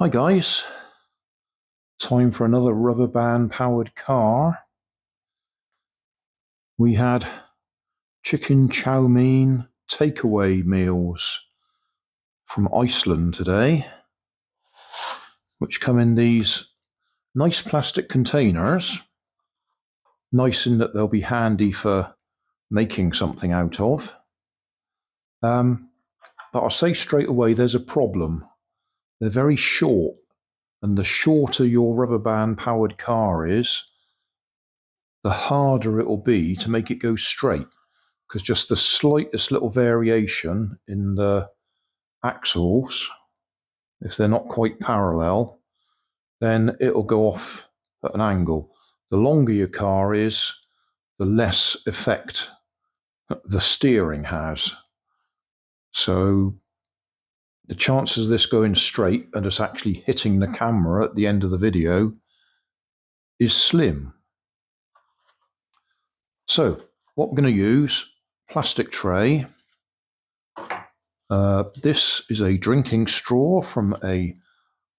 Hi guys, time for another rubber band powered car. We had chicken chow mein takeaway meals from Iceland today, which come in these nice plastic containers. Nice in that they'll be handy for making something out of. But I'll say straight away there's a problem. They're very short, and the shorter your rubber band powered car is, the harder it will be to make it go straight, because just the slightest little variation in the axles, if they're not quite parallel, then it'll go off at an angle. The longer your car is, the less effect the steering has. So the chances of this going straight and us actually hitting the camera at the end of the video is slim. So what we're going to use, plastic tray. This is a drinking straw from a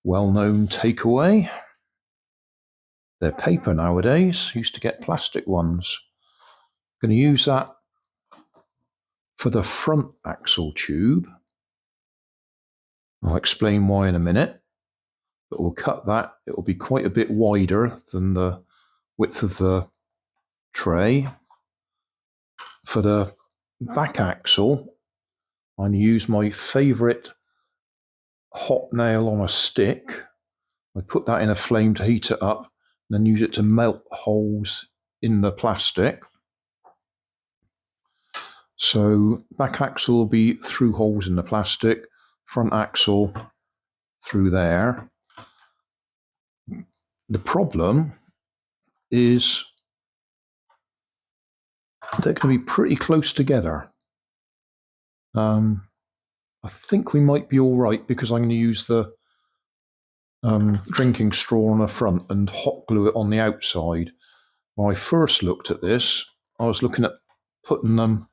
well-known takeaway. They're paper nowadays. Used to get plastic ones. Going to use that for the front axle tube. I'll explain why in a minute, but we'll cut that. It will be quite a bit wider than the width of the tray. For the back axle, I'm going to use my favourite hot nail on a stick. I put that in a flame to heat it up, and then use it to melt holes in the plastic. So back axle will be through holes in the plastic, front axle through there. The problem is they're going to be pretty close together. I think we might be all right because I'm going to use the drinking straw on the front and hot glue it on the outside. When I first looked at this, I was looking at putting them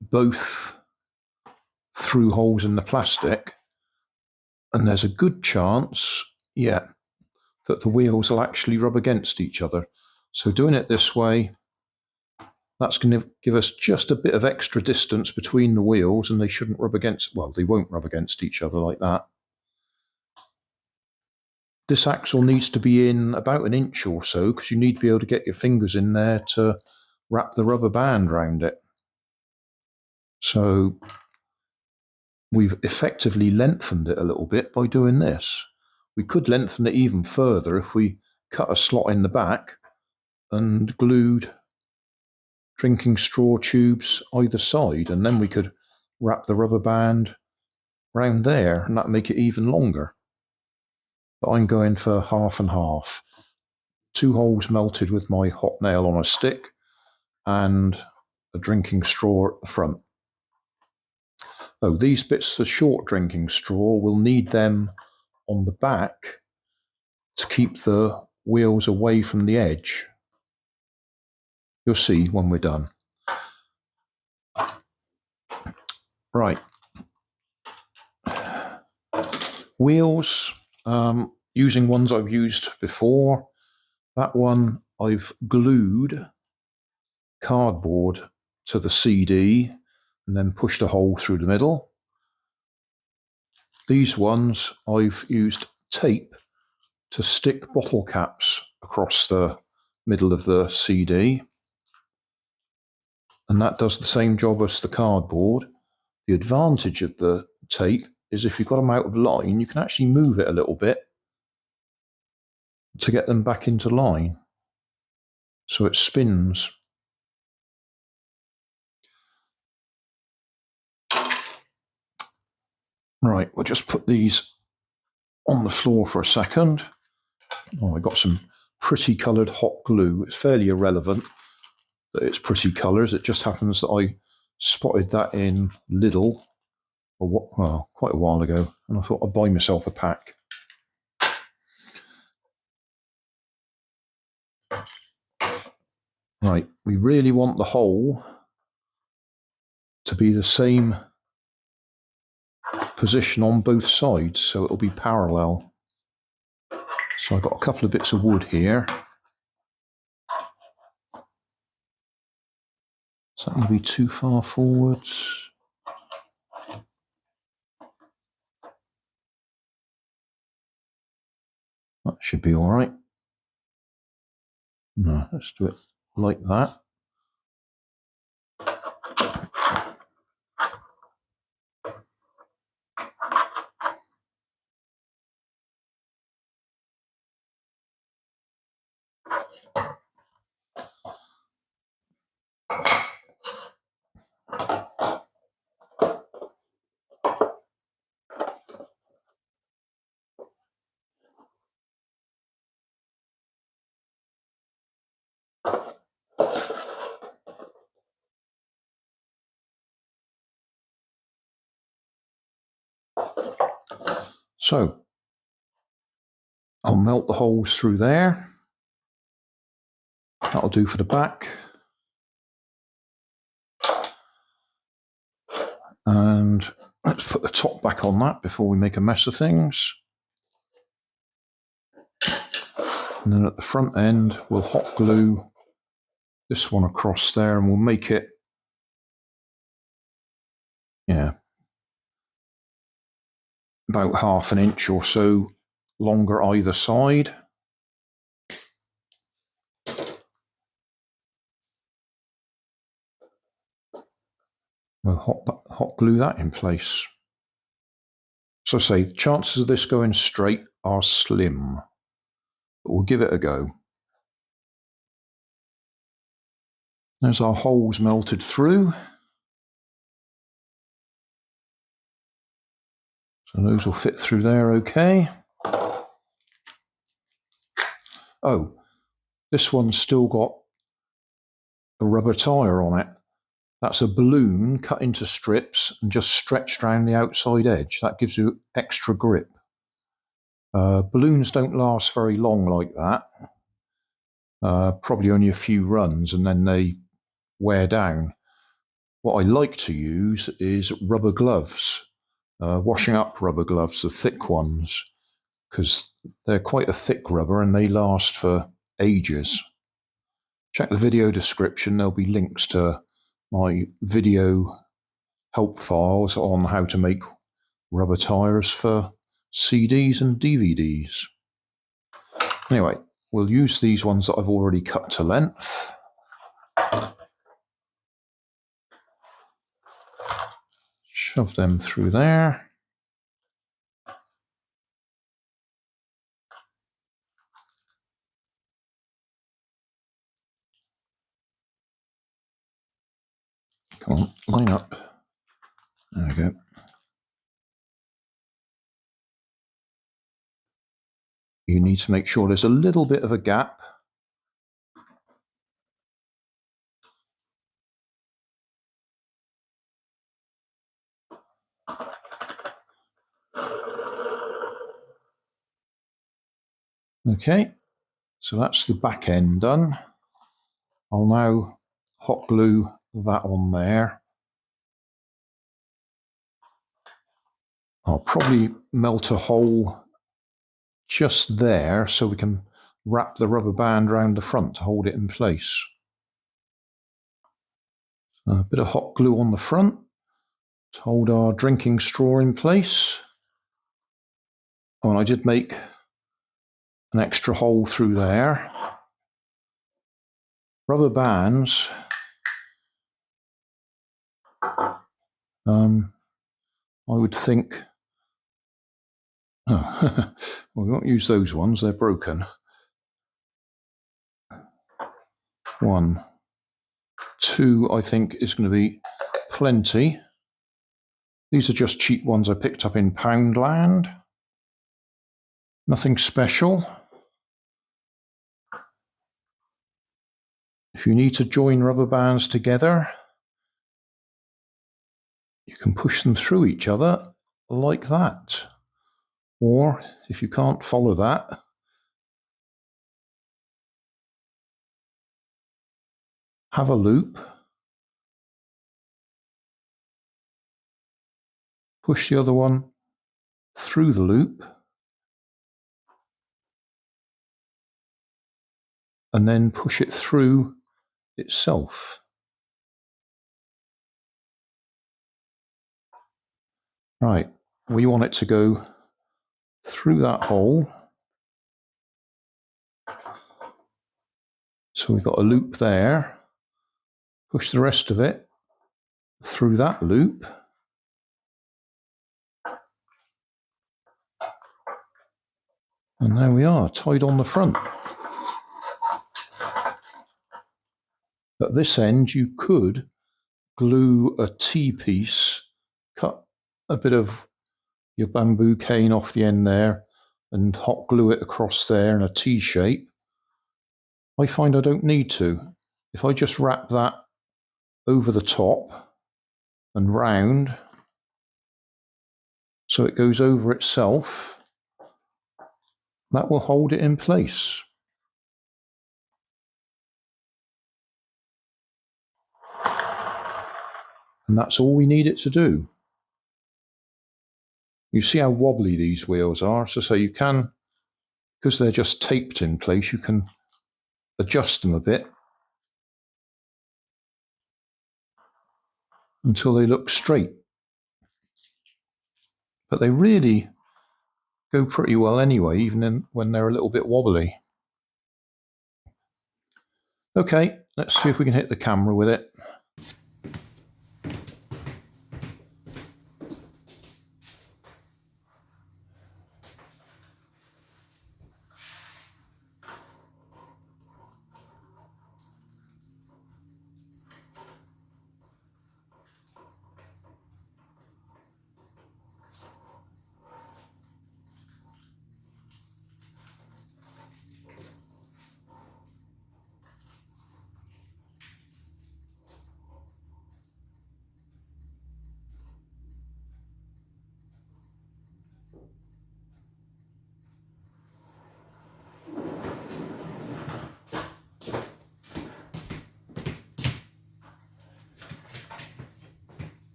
both through holes in the plastic, and there's a good chance, that the wheels will actually rub against each other. So doing it this way, that's going to give us just a bit of extra distance between the wheels, and they shouldn't rub against, well, they won't rub against each other like that. This axle needs to be in about an inch or so, because you need to be able to get your fingers in there to wrap the rubber band around it. So we've effectively lengthened it a little bit by doing this. We could lengthen it even further if we cut a slot in the back and glued drinking straw tubes either side, and then we could wrap the rubber band round there, and that'd make it even longer. But I'm going for half and half. 2 holes melted with my hot nail on a stick and a drinking straw at the front. Oh, these bits of short drinking straw, we'll need them on the back to keep the wheels away from the edge. You'll see when we're done. Right. Wheels, using ones I've used before. That one I've glued cardboard to the CD and then pushed a hole through the middle. These ones I've used tape to stick bottle caps across the middle of the CD, and that does the same job as the cardboard. The advantage of the tape is if you've got them out of line, you can actually move it a little bit to get them back into line, so it spins. Right, we'll just put these on the floor for a second. Oh, I got some pretty coloured hot glue. It's fairly irrelevant that it's pretty colours. It just happens that I spotted that in Lidl quite a while ago, and I thought I'd buy myself a pack. Right, we really want the hole to be the same position on both sides, so it'll be parallel. So I've got a couple of bits of wood here. Is that going to be too far forwards? That should be all right. No, let's do it like that. So I'll melt the holes through there. That'll do for the back. And let's put the top back on that before we make a mess of things. And then at the front end, we'll hot glue this one across there, and we'll make it, about 1/2 inch or so longer either side. We'll hot glue that in place. So I say, the chances of this going straight are slim, but we'll give it a go. There's our holes melted through. So those will fit through there okay. Oh, this one's still got a rubber tire on it. That's a balloon cut into strips and just stretched around the outside edge. That gives you extra grip. Balloons don't last very long like that. Probably only a few runs and then they wear down. What I like to use is rubber gloves, washing up rubber gloves, the thick ones, because they're quite a thick rubber and they last for ages. Check the video description, there'll be links to my video help files on how to make rubber tires for CDs and DVDs. Anyway, we'll use these ones that I've already cut to length. Shove them through there. Come on, line up. There we go. You need to make sure there's a little bit of a gap. Okay, so that's the back end done. I'll now hot glue that on there. I'll probably melt a hole just there so we can wrap the rubber band around the front to hold it in place. So a bit of hot glue on the front to hold our drinking straw in place. Oh, and I did make an extra hole through there. Rubber bands, I would think, well, we won't use those ones, they're broken. 1, 2, I think is going to be plenty. These are just cheap ones I picked up in Poundland. Nothing special. If you need to join rubber bands together, you can push them through each other like that. Or if you can't follow that, have a loop, push the other one through the loop and then push it through itself. Right, we want it to go through that hole. So we've got a loop there. Push the rest of it through that loop. And there we are, tied on the front. At this end, you could glue a T-piece, cut a bit of your bamboo cane off the end there and hot glue it across there in a T shape. I find I don't need to. If I just wrap that over the top and round so it goes over itself, that will hold it in place. And that's all we need it to do. You see how wobbly these wheels are, so you can, because they're just taped in place, you can adjust them a bit until they look straight. But they really go pretty well anyway, even when they're a little bit wobbly. Okay, let's see if we can hit the camera with it.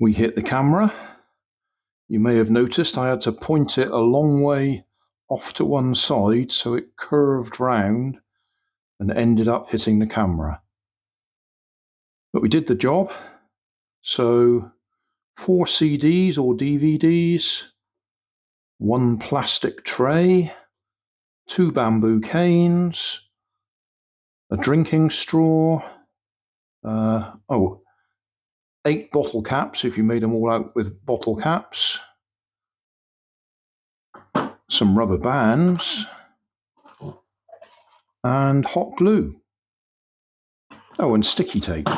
We hit the camera. You may have noticed I had to point it a long way off to one side so it curved round and ended up hitting the camera. But we did the job. So 4 CDs or DVDs, 1 plastic tray, 2 bamboo canes, a drinking straw, 8 bottle caps if you made them all out with bottle caps, some rubber bands, and hot glue. Oh, and sticky tape.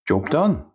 Job done.